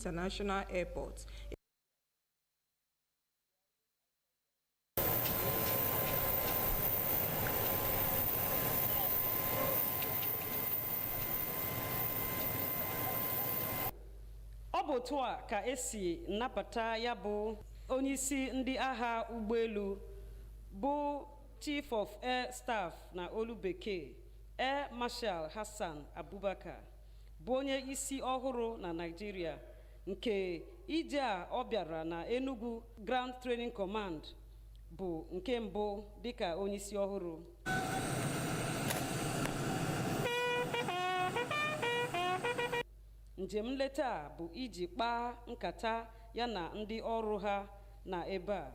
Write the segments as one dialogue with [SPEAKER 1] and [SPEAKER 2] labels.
[SPEAKER 1] International Airport.
[SPEAKER 2] Ọ bụ otu a ka esi nnapụta ya bụ onyeisi ndị agha ụgbọelu bụ Chief of Air Staff na olu bekee Air Marshal Hassan Abubakar bụ onye isi ọhụrụ na Nigeria nke ije a ọ bịara na Enugu Ground Training Command bụ nke mbụ dịka onye isi ọhụrụ. Njem nleta bụ iji kpaa nkata ya na ndị ọrụ ha na ebe a.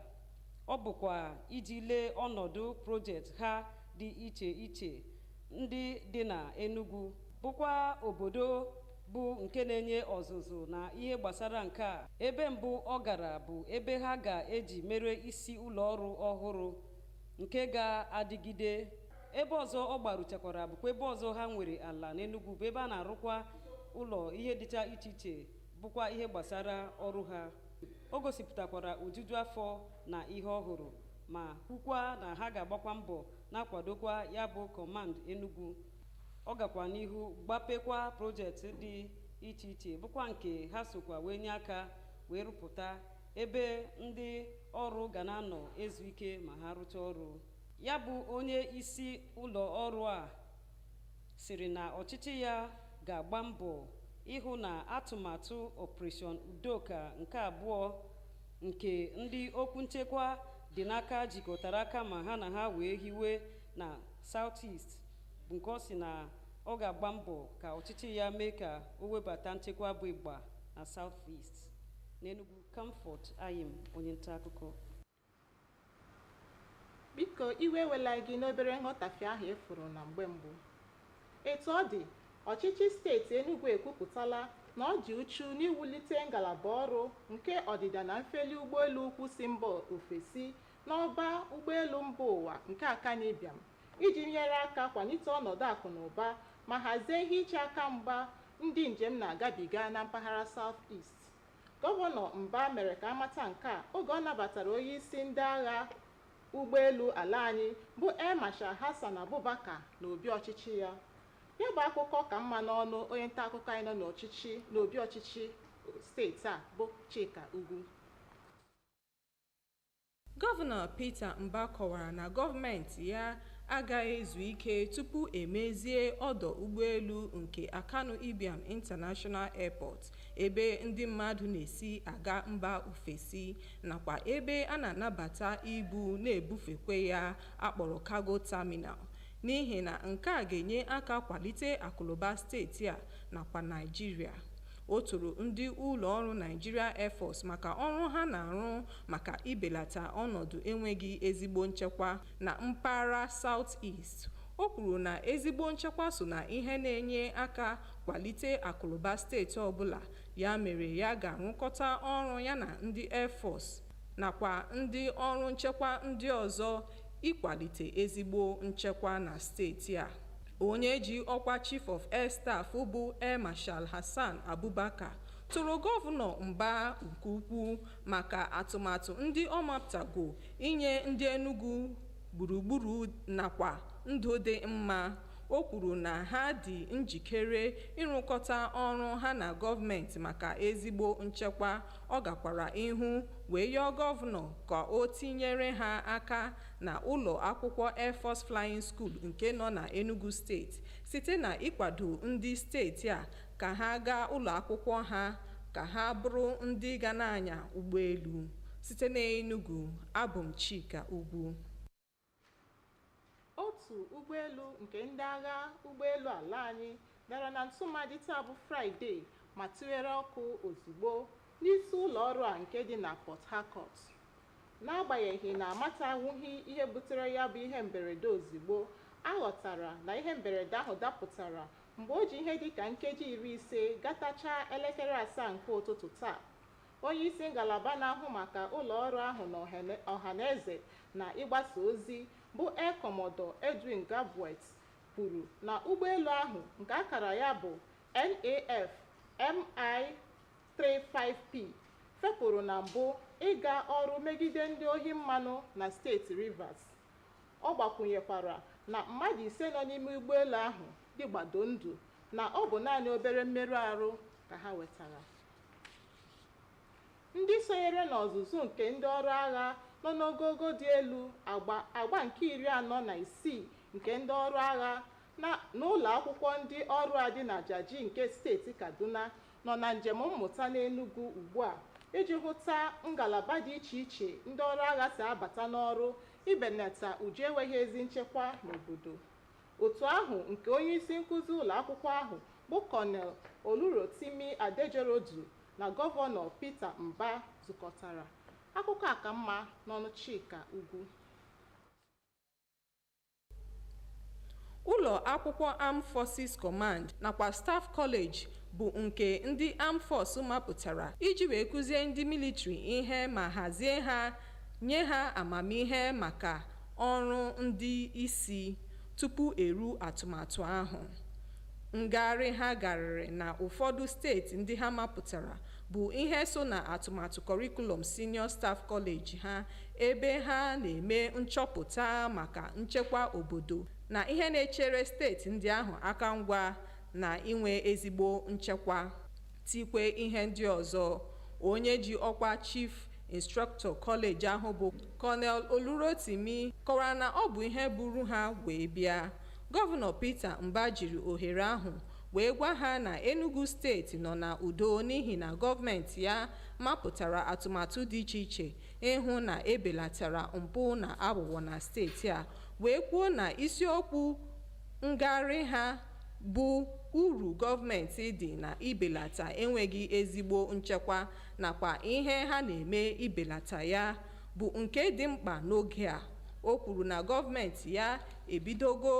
[SPEAKER 2] Ọ bụkwa iji lee ọnọdụ projekti ha dị iche iche ndị dị na Enugu, bụkwa obodo bụ nke na-enye ọzụzụ na ihe gbasara nke a. Ebe mbụ ọ gara bụ ebe ha ga-eji mere isi ụlọ ọrụ ọhụrụ nke ga-adịgide. Ebe ọzọ ọ gbaruchakwara bụkwa ebe ọzọ ha nwere ala n'Enugu, bụ ebe a na-arụkwa ụlọ ihe dịcha iche iche bụkwa ihe gbasara ọrụ ha. O gosipụtakwara ojuju afọ na ihe ọhụrụ ma kwukwa na ha ga-agbakwa mbọ na-akwadokwa ya bụ Command Enugu. Ọ gakwa n'ihu gbapekwa projekti dị iche iche bụkwa nke ha sokwa wee nye aka wee rụpụta ebe ndị ọrụ ga na-anọ ezu ike ma ha rụcha ọrụ. Ya bụ onye isi ụlọ ọrụ a siri na ọchịchị ya ga-agba mbọ ịhụ na atụmatụ Operation Udoka nke abụọ nke ndị okwu nchekwa dị n'aka jikọtara aka ma ha na ha wee hiwe na South-East bụ nke ọ si na ọ ga-agba mbọ ka ọchịchị ya mee ka o webata nchekwa bụ ịgba na South-East. N'Enugu, Comfort Ayim, onye nta akụkọ.
[SPEAKER 3] Biko iwe wela gị n'obere nghọtafie ahụ efuru na mgbe mbụ. Etu ọ dị, ọchịchị steeti Enugu ekwupụtala na ọ dị uchu n'iwulite ngalaba ọrụ nke ọdịda na mfeli ụgbọelu ukwu si mba ofesi n'ọba ụgbọelu mba ụwa nke Akanibiam iji nyere aka kwalite ọnọdụ akụ na ụba ma hazie ihe iche aka mgba ndị njem na-agabiga na mpaghara South-East. Gọvanọ Mba mere ka amata nke a oge ọ nabatara onye isi ndị agha ụgbọelu ala anyị bụ Air Marshal Hassan Abubakar na obi ọchịchị ya. Ya bụ akụkọ ka mma n'ọnụ onye nta akụkọ anyị nọ n'obi ọchịchị steeti a bụ Chika Ugwu.
[SPEAKER 1] Gọvanọ Peter Mba kọwara na gọọmenti ya agaghị ezu ike tupu emezie ọdọ ụgbọelu nke Akanu-Ibiam International Airport, ebe ndị mmadụ na-esi aga mba ofesi nakwa ebe a na-anabata ibu na-ebufekwe ya akpọrọ cargo terminal, n'ihi na nke a ga-enye aka kwalite akụlụba steeti a nakwa Nigeria. O toro ndị ụlọ ọrụ Nigeria Air Force maka ọrụ ha na-arụ maka ibelata ọnọdụ enweghị ezigbo nchekwa na mpaghara South-East. O kwuru na ezigbo nchekwa so na ihe na-enye aka kwalite akụlụba steeti ọbụla, ya mere ya ga-arụkọta ọrụ ya na ndị Air Force nakwa ndị ọrụ nchekwa ndị ọzọ ịkwalite ezigbo nchekwa na steeti a. Onye ji ọkwa Chief of Air Staff bụ Air Marshal Hassan Abubakar toro gọvanọ Mba nke ukwuu maka atụmatụ ndị ọ mapụtago inye ndị Enugu gburugburu nakwa ndụ dị mma. O kwuru na ha dị njikere ịrụkọta ọrụ ha na gọọmenti maka ezigbo nchekwa. Ọ gakwara ihu wee yọọ gọvanọ ka o tinyere ha aka na ụlọ akwụkwọ Air Force Flying School nke nọ na Enugu steeti site na ịkwado ndị steeti a ka ha gaa ụlọ akwụkwọ ha ka ha bụrụ ndị ga na-anya ụgbọelu. Site na Enugu, abụ m Chika Ugwu.
[SPEAKER 3] Otu ụgbọelu nke ndị agha ụgbọelu ala anyị dara na ntụmadị taa bụ Fraịde ma tiwere ọkụ ozugbo n'isi ụlọ ọrụ a nke dị na Port Harcourt. N'agbanyeghị na amatawughị ihe butere ya bụ ihe mberede ozugbo, aghọtara na ihe mberede ahụ dapụtara mgbe o ji ihe dịka nkeji 50 gatacha elekere 7 nke ụtụtụ taa. Onye isi ngalaba na-ahụ maka ụlọ ọrụ ahụ na ọhaneze na ịgbasa ozi bụ Air Commodore Edwin Gabwet kwuru na ụgbọelu ahụ nke akara ya bụ NAF 35P fepụrụ na mbụ ịga ọrụ megide ndị ohi mmanụ na steeti Rivers. Ọ gbakwunyekwara na mmadụ 5 nọ n'ime ụgbọelu ahụ dị gbado ndụ na ọ bụ naanị obere mmerụ ahụ ka ha wetara. Ndị sonyere n'ọzụzụ nke ndị ọrụ agha nọ n'ogogo dị elu agba nke 46 nke ndị ọrụ agha n'ụlọ akwụkwọ ndị ọrụ a dị na Jaji nke steeti Kaduna nọ na njem mmụta n'Enugu ugbu a iji hụta ngalaba dị iche iche ndị ọrụ agha si abata n'ọrụ ibenata uju enweghị ezi nchekwa n'obodo. Otu ahụ nke onyeisi nkụzi ụlọ akwụkwọ ahụ bụ Kọnel Olurotimi Adejorodu na Gọvanọ Peter Mba zukọtara. Akụkọ a ka mma n'ọnụ Chika Ugwu.
[SPEAKER 1] Ụlọ akwụkwọ Armed Forces Command nakwa Staff College bụ nke ndị Armed Forces mapụtara iji wee kụzie ndị military ihe ma hazie ha nye ha amamihe maka ọrụ ndị isi tupu eru atụmatụ ahụ. Ngagharị ha garịrị na ụfọdụ steeti ndị ha mapụtara bụ ihe so na atụmatụ Curriculum Senior Staff College ha, ebe ha na-eme nchọpụta maka nchekwa obodo na ihe na-echere steeti ndị ahụ aka ngwa na inwe ezigbo nchekwa. Tikwe ihe ndị ọzọ, onye ji ọkwa Chief Instructor College ahụ bụ Colonel Olurotimi kọwara na ọ bụ ihe buru ha wee bịa. Gọvanọ Peter Mba jiri ohere ahụ wee gwa ha na Enugu steeti nọ na udo n'ihi na gọọmenti ya mapụtara atụmatụ dị iche iche ịhụ na ebelatara mpụ na aghụghọ na steeti a, wee kwuo na isiokwu ngagharị ha bụ uru gọọmenti dị na ibelata enweghị ezigbo nchekwa nakwa ihe ha na-eme ibelata ya bụ nke dị mkpa n'oge a. O kwuru na gọọmenti ya ebidogo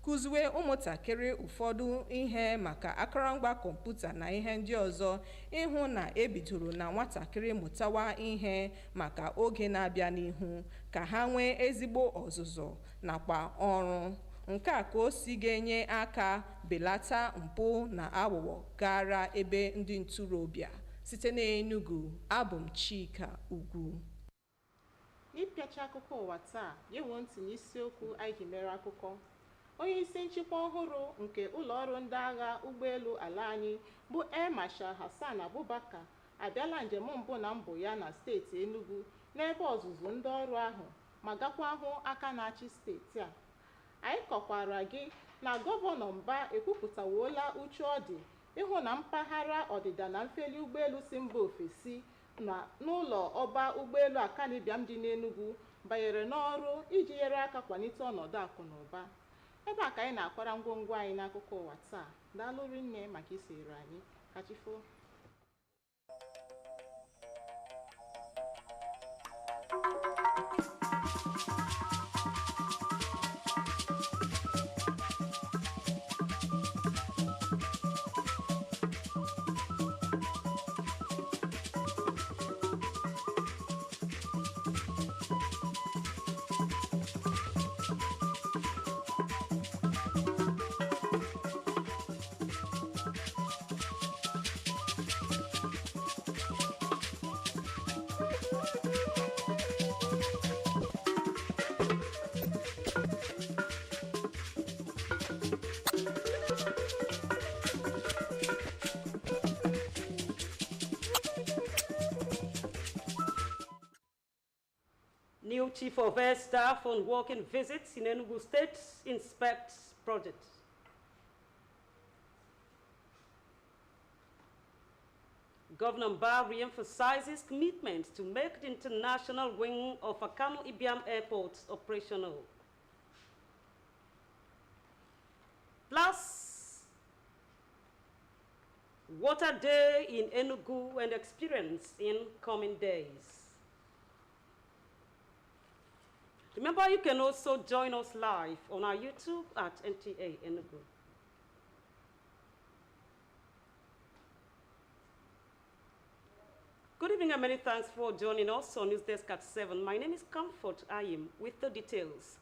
[SPEAKER 1] kụziwe ụmụntakịrị ụfọdụ ihe maka akụrụngwa kọmputa na ihe ndị ọzọ ịhụ na ebidoro na nwatakịrị mụtawa ihe maka oge na-abịa n'ihu ka ha nwee ezigbo ọzụzụ nakwa ọrụ. Nke a ka o si ga-enye aka belata mpụ na aghụghọ gara ebe ndị ntorobịa. Site n'Enugu, abụ m Chika Ugwu.
[SPEAKER 3] N'ịpịacha akụkọ ụwa taa, gewo ntị n'isiokwu anyị ji mere akụkọ. Onye isi nchịkwa ọhụrụ nke ụlọọrụ ndị agha ụgbọelu ala anyị bụ Air Marshal Hassan Abubakar abịala njem mbụ na mbụ ya na steeti Enugu n'ebe ọzụzụ ndị ọrụ ahụ ma gakwa hụ aka na-achị steeti a. Anyị kọkwara gị na Gọvanọ Mba ekwupụtawuola uchu ọ dị ịhụ na mpaghara ọdịda na mfeli ụgbọelu si mba ofesi na n'ụlọ ọba ụgbọelu Akanibiam dị n'Enugu banyere n'ọrụ iji nyere aka kwalite ọnọdụ akụ na ụba. Ebe a ka anyị na-akwara ngwongwo anyị n'akụkọ ụwa taa. Daalụ rinne maka isonyere anyị. Kachifo.
[SPEAKER 2] New Chief of Air Staff on working visits in Enugu State inspects projects. Governor Mba re-emphasizes commitment to make the international wing of Akanu Ibiam Airport operational. Plus, Water Day in Enugu and experience in coming days. Remember, you can also join us live on our YouTube at Nta Enugu. Good evening and many thanks for joining us on News Desk at 7. My name is Comfort Ayim with the details.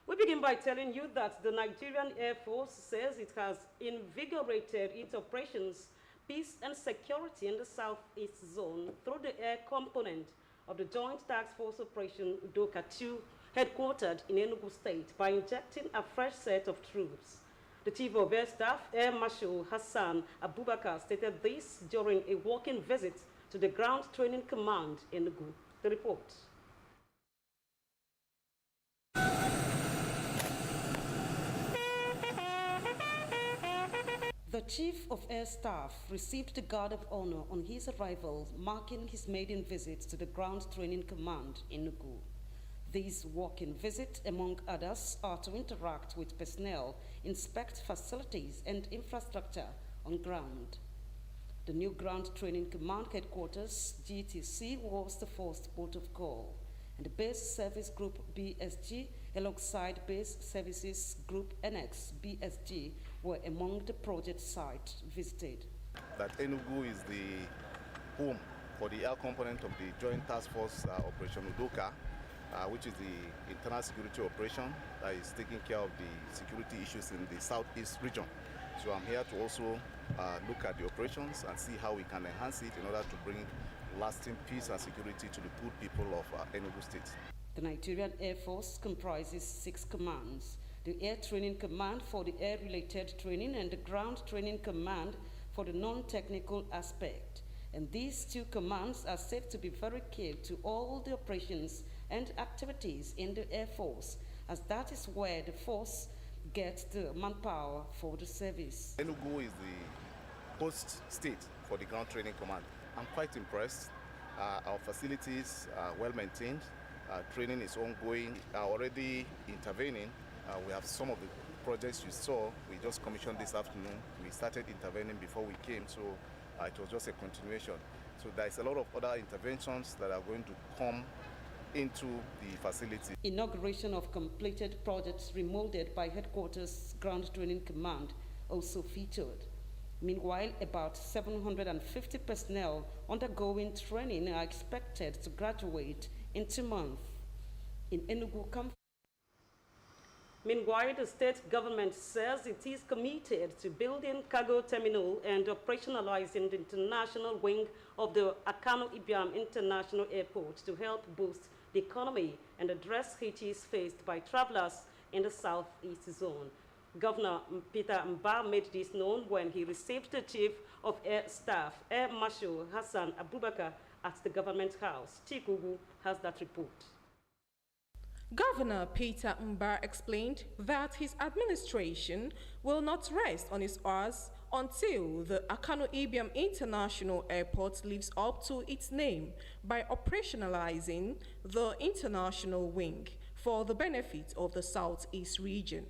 [SPEAKER 2] We begin by telling you that the Nigerian Air Force says it has invigorated its operations peace and security in the Southeast Zone through the air component of the Joint Task Force Operation Udoka 2, headquartered in Enugu State, by injecting a fresh set of troops. The Chief of Air Staff, Air Marshal Hassan Abubakar, stated this during a walking visit to the Ground Training Command in Enugu. The report. The Chief of Air Staff received the Guard of Honor on his arrival, marking his maiden visit to the Ground Training Command in Enugu. These walk-in visits, among others, are to interact with personnel, inspect facilities and infrastructure on ground. The new Ground Training Command headquarters, GTC, was the first port of call, and the Base Service Group BSG, alongside Base Services Group NX BSG, were among the project sites visited.
[SPEAKER 4] That Enugu is the home for the air component of the Joint Task Force Operation Udoka, which is the internal security operation that is taking care of the security issues in the Southeast region. So I'm here to also look at the operations and see how we can enhance it in order to bring lasting peace and security to the good people of Enugu State.
[SPEAKER 2] The Nigerian Air Force comprises 6 commands: the Air Training Command for the air-related training and the Ground Training Command for the non-technical aspect. And these 2 commands are said to be very key to all the operations and activities in the Air Force, as that is where the force gets the manpower for the service.
[SPEAKER 4] Enugu is the host state for the Ground Training Command. I'm quite impressed. Our facilities are well maintained. Training is ongoing. Already intervening. We have some of the projects you saw. We just commissioned this afternoon. We started intervening before we came, so it was just a continuation. So there's a lot of other interventions that are going to come into the facility.
[SPEAKER 2] Inauguration of completed projects remolded by Headquarters Ground Training Command also featured. Meanwhile, about 750 personnel undergoing training are expected to graduate in 2 months. In Enugu, meanwhile, the state government says it is committed to building cargo terminal and operationalizing the international wing of the Akano Ibiam International Airport to help boost the economy and address hitches faced by travelers in the Southeast Zone. Governor Peter Mba made this known when he received the Chief of Air Staff, Air Marshal Hassan Abubakar, at the government house. Chikugu has that report.
[SPEAKER 1] Governor Peter Mba explained that his administration will not rest on its oars until the Akano Ibiam International Airport lives up to its name by operationalizing the international wing for the benefit of the Southeast region.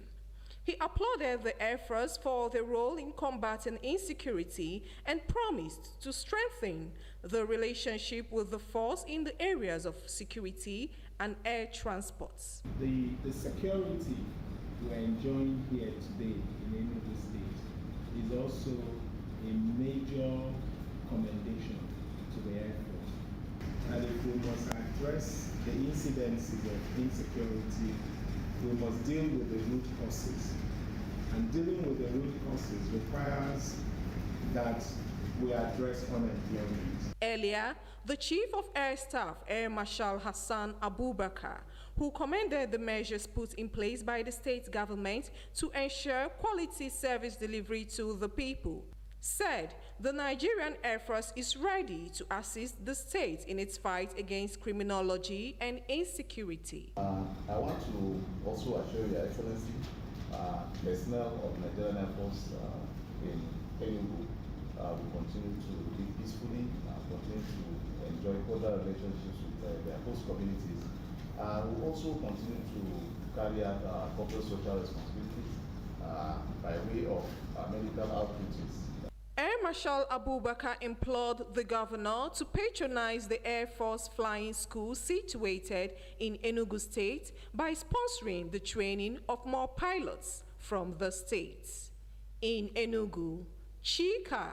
[SPEAKER 1] He applauded the Air Force for their role in combating insecurity and promised to strengthen the relationship with the force in the areas of security and air transports.
[SPEAKER 5] The security we're enjoying here today in Enugu State is also a major commendation to the Air Force. And if we must address the incidences of insecurity, we must deal with the root causes. And dealing with the root causes requires that we address unemployment.
[SPEAKER 1] Earlier, the Chief of Air Staff, Air Marshal Hassan Abubakar, who commended the measures put in place by the state government to ensure quality service delivery to the people, said the Nigerian Air Force is ready to assist the state in its fight against criminology and insecurity.
[SPEAKER 6] I want to also assure Your Excellency, personnel of Nigerian Air Force in Enugu will continue to live peacefully, continue to enjoy cordial relationships with their host communities. We also continue to carry out corporate social responsibilities by way of medical outreaches.
[SPEAKER 1] Air Marshal Abubakar implored the governor to patronize the Air Force Flying School situated in Enugu State by sponsoring the training of more pilots from the state. In Enugu, Chika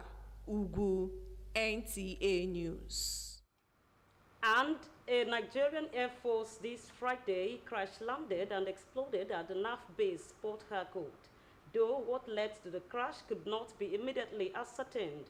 [SPEAKER 1] Ugu, NTA News.
[SPEAKER 2] And a Nigerian Air Force this Friday crash-landed and exploded at the NAF base, Port Harcourt. Though what led to the crash could not be immediately ascertained.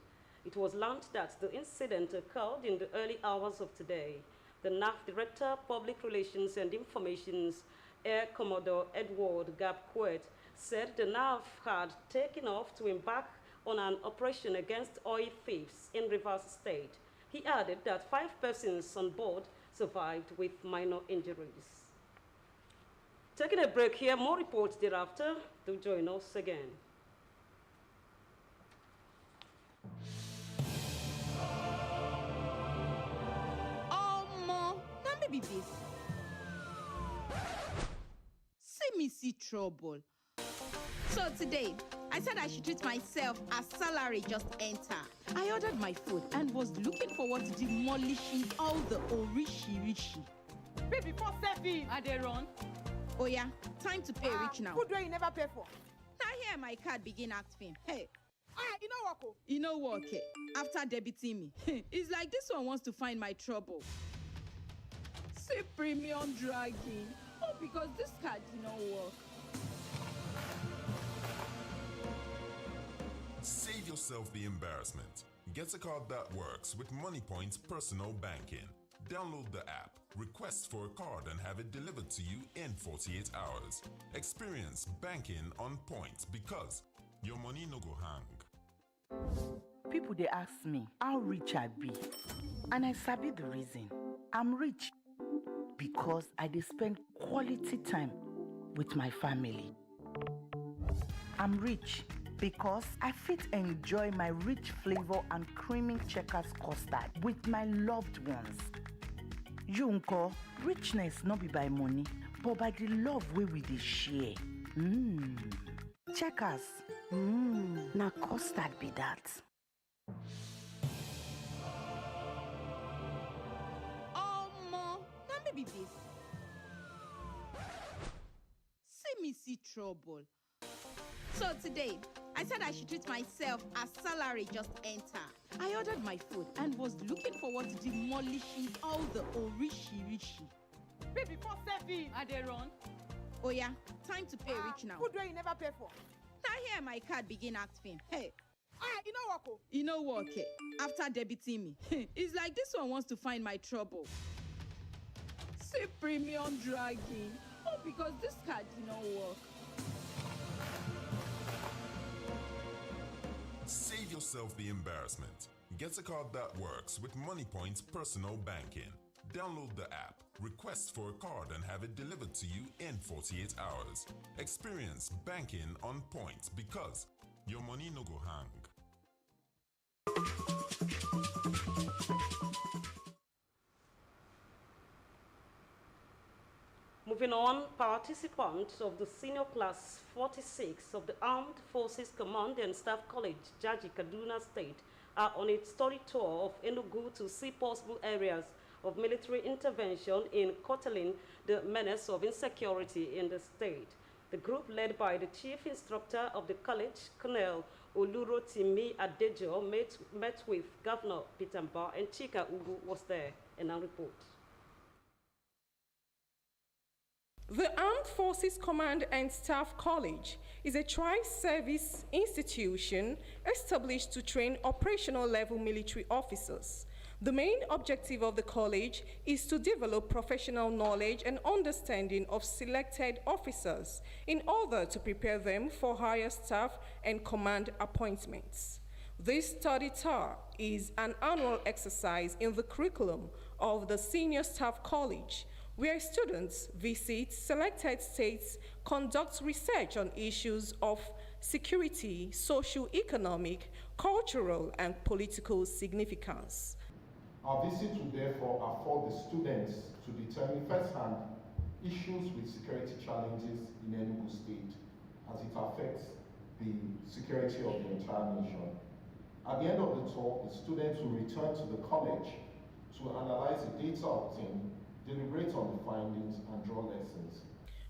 [SPEAKER 2] It was learned that the incident occurred in the early hours of today. The NAF Director, Public Relations and Informations, Air Commodore Edward Gabquet, said the NAF had taken off to embark on an operation against oil thieves in Rivers State. He added that 5 persons on board survived with minor injuries. Taking a break here, more reports thereafter. Do join us again.
[SPEAKER 7] Now maybe this. See me see trouble. So today, I said I should treat myself as salary just enter. I ordered my food and was looking forward to demolishing all the orishi-rishi.
[SPEAKER 8] Pay before serving.
[SPEAKER 7] Are they run? Oh yeah, time to pay rich now.
[SPEAKER 8] Food where you never pay for.
[SPEAKER 7] Now here my card begin acting. Hey.
[SPEAKER 8] You know what?
[SPEAKER 7] You know what, okay? After debiting me, it's like this one wants to find my trouble. Say premium dragging. Oh, because this card did not work.
[SPEAKER 9] Save yourself the embarrassment. Get a card that works with MoneyPoint's personal banking. Download the app, request for a card and have it delivered to you in 48 hours. Experience banking on point because your money no go hang.
[SPEAKER 10] People they ask me how rich I be, and I sabi the reason. I'm rich because I dey spend quality time with my family. I'm rich because I fit enjoy my rich flavor and creamy checkers custard with my loved ones. You unko, richness not be by money, but by the love wey we dey share. Checkers, na custard be that.
[SPEAKER 7] Now maybe this. See me see trouble. So today, I said I should treat myself as salary just enter. I ordered my food and was looking forward to demolishing all the orishi-rishi.
[SPEAKER 8] Pay before serving.
[SPEAKER 7] Are they run? Oh yeah, time to pay rich now.
[SPEAKER 8] Food where you never pay for.
[SPEAKER 7] Now here my card begin acting. Hey.
[SPEAKER 8] You know what?
[SPEAKER 7] You know what, okay? After debiting me, it's like this one wants to find my trouble. Say premium dragging. Oh, because this card did not work.
[SPEAKER 9] Save yourself the embarrassment. Get a card that works with MoneyPoint's personal banking. Download the app, request for a card and have it delivered to you in 48 hours. Experience banking on point because your money no go hang.
[SPEAKER 2] Moving on, participants of the senior class 46 of the Armed Forces Command and Staff College, Jaji, Kaduna State, are on a study tour of Enugu to see possible areas of military intervention in curtailing the menace of insecurity in the state. The group, led by the chief instructor of the college, Colonel Olurotimi Adejo, met with Governor Peter Mba, and Chika Ugu was there in our report.
[SPEAKER 1] The Armed Forces Command and Staff College is a tri-service institution established to train operational level military officers. The main objective of the college is to develop professional knowledge and understanding of selected officers in order to prepare them for higher staff and command appointments. This study tour is an annual exercise in the curriculum of the Senior Staff College, where students visit selected states, conduct research on issues of security, socio-economic, cultural, and political significance.
[SPEAKER 5] Our visit will therefore afford the students to determine firsthand issues with security challenges in Enugu State as it affects the security of the entire nation. At the end of the tour, the students will return to the college to analyze the data obtained, deliberate on the findings, and draw lessons.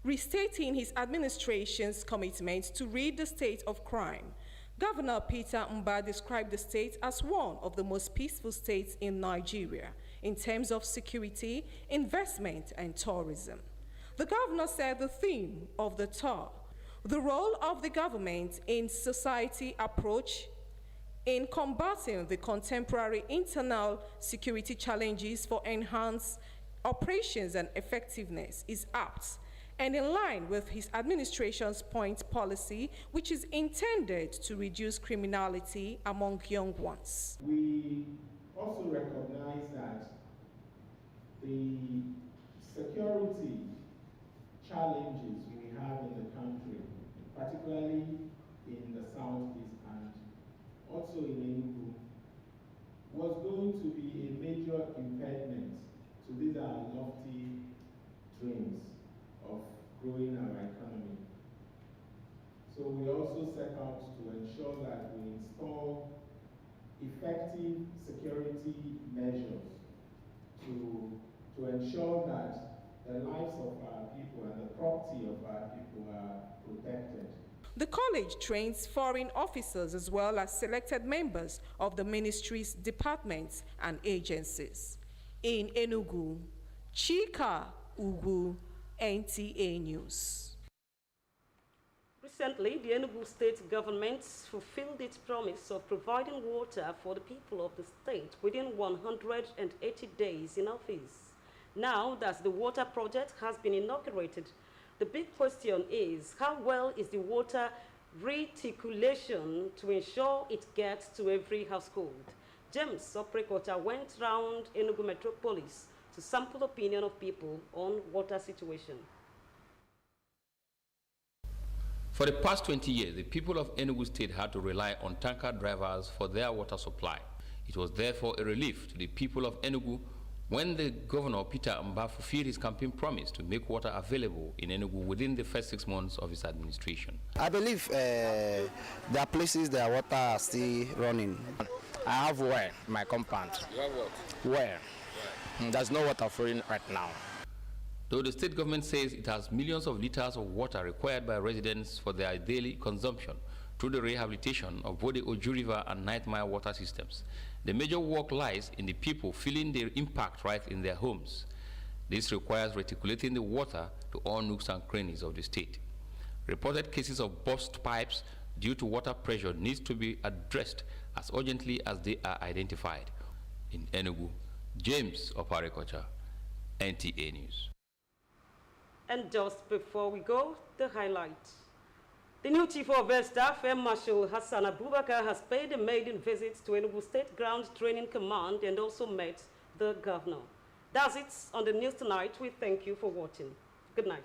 [SPEAKER 1] Restating his administration's commitment to rid the state of crime, Governor Peter Mba described the state as one of the most peaceful states in Nigeria in terms of security, investment, and tourism. The governor said the theme of the tour, the role of the government in society approach, in combating the contemporary internal security challenges for enhanced operations and effectiveness is apt and in line with his administration's point policy, which is intended to reduce criminality among young ones.
[SPEAKER 5] We also recognize that the security challenges we have in the country, particularly in the southeast and also in Enugu, was going to be a major impediment to these lofty dreams of growing our economy. So we also set out to ensure that we install effective security measures to ensure that the lives of our people and the property of our people are protected.
[SPEAKER 1] The college trains foreign officers as well as selected members of the ministry's departments and agencies. In Enugu, Chika Ugu, NTA News.
[SPEAKER 2] Recently, the Enugu state government fulfilled its promise of providing water for the people of the state within 180 days in office. Now that the water project has been inaugurated, the big question is, how well is the water reticulation to ensure it gets to every household? James Oprekota went round Enugu Metropolis to sample the opinion of people on water situation.
[SPEAKER 11] For the past 20 years, the people of Enugu State had to rely on tanker drivers for their water supply. It was therefore a relief to the people of Enugu when the Governor Peter Mba fulfilled his campaign promise to make water available in Enugu within the first 6 months of his administration.
[SPEAKER 12] I believe there are places that water are still running. I have well in my compound.
[SPEAKER 11] You have what?
[SPEAKER 12] Well. There's no water flowing right now.
[SPEAKER 11] Though the state government says it has millions of liters of water required by residents for their daily consumption through the rehabilitation of both the Oju River and 9 Mile water systems, the major work lies in the people feeling the impact right in their homes. This requires reticulating the water to all nooks and crannies of the state. Reported cases of burst pipes due to water pressure needs to be addressed as urgently as they are identified. In Enugu, James Oparekocha, NTA News.
[SPEAKER 2] And just before we go, the highlights. The new Chief of Air Staff, Air Marshal Hassan Abubakar, has paid a maiden visit to Enugu State Ground Training Command and also met the governor. That's it on the news tonight. We thank you for watching. Good night.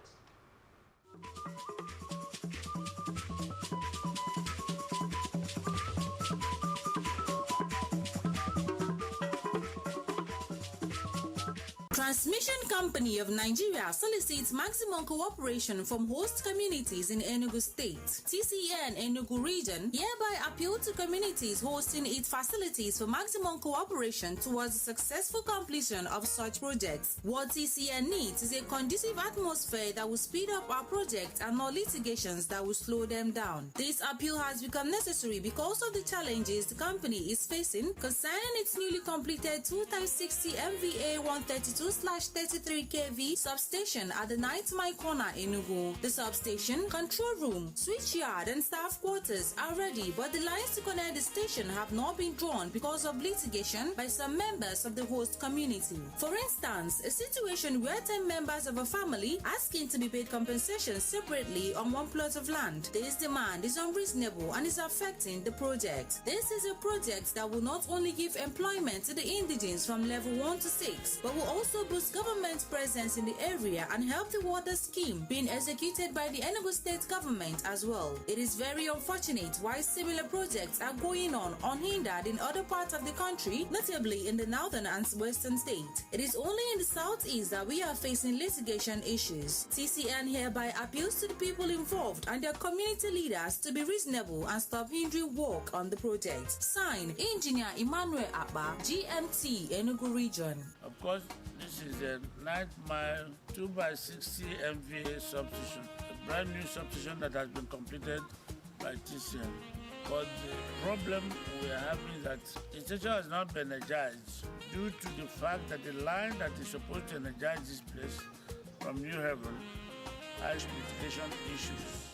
[SPEAKER 13] Transmission Company of Nigeria solicits maximum cooperation from host communities in Enugu State. TCN Enugu Region hereby appeal to communities hosting its facilities for maximum cooperation towards the successful completion of such projects. What TCN needs is a conducive atmosphere that will speed up our projects and not litigations that will slow them down. This appeal has become necessary because of the challenges the company is facing concerning its newly completed 2x60 MVA 132/33 kV substation at the 9th Mile Corner, Enugu. The substation, control room, switchyard, and staff quarters are ready, but the lines to connect the station have not been drawn because of litigation by some members of the host community. For instance, a situation where 10 members of a family asking to be paid compensation separately on one plot of land. This demand is unreasonable and is affecting the project. This is a project that will not only give employment to the indigents from level 1 to 6, but will also boost government presence in the area and help the water scheme being executed by the Enugu State government as well. It is very unfortunate why similar projects are going on unhindered in other parts of the country, notably in the northern and western states. It is only in the southeast that we are facing litigation issues. TCN hereby appeals to the people involved and their community leaders to be reasonable and stop hindering work on the project. Signed, Engineer Emmanuel Abba, GMT, Enugu Region.
[SPEAKER 14] Of course, this is a 9 Mile 2x60 MVA substation, a brand new substation that has been completed by TCN. But the problem we are having is that the station has not been energized due to the fact that the line that is supposed to energize this place from New Haven has litigation issues.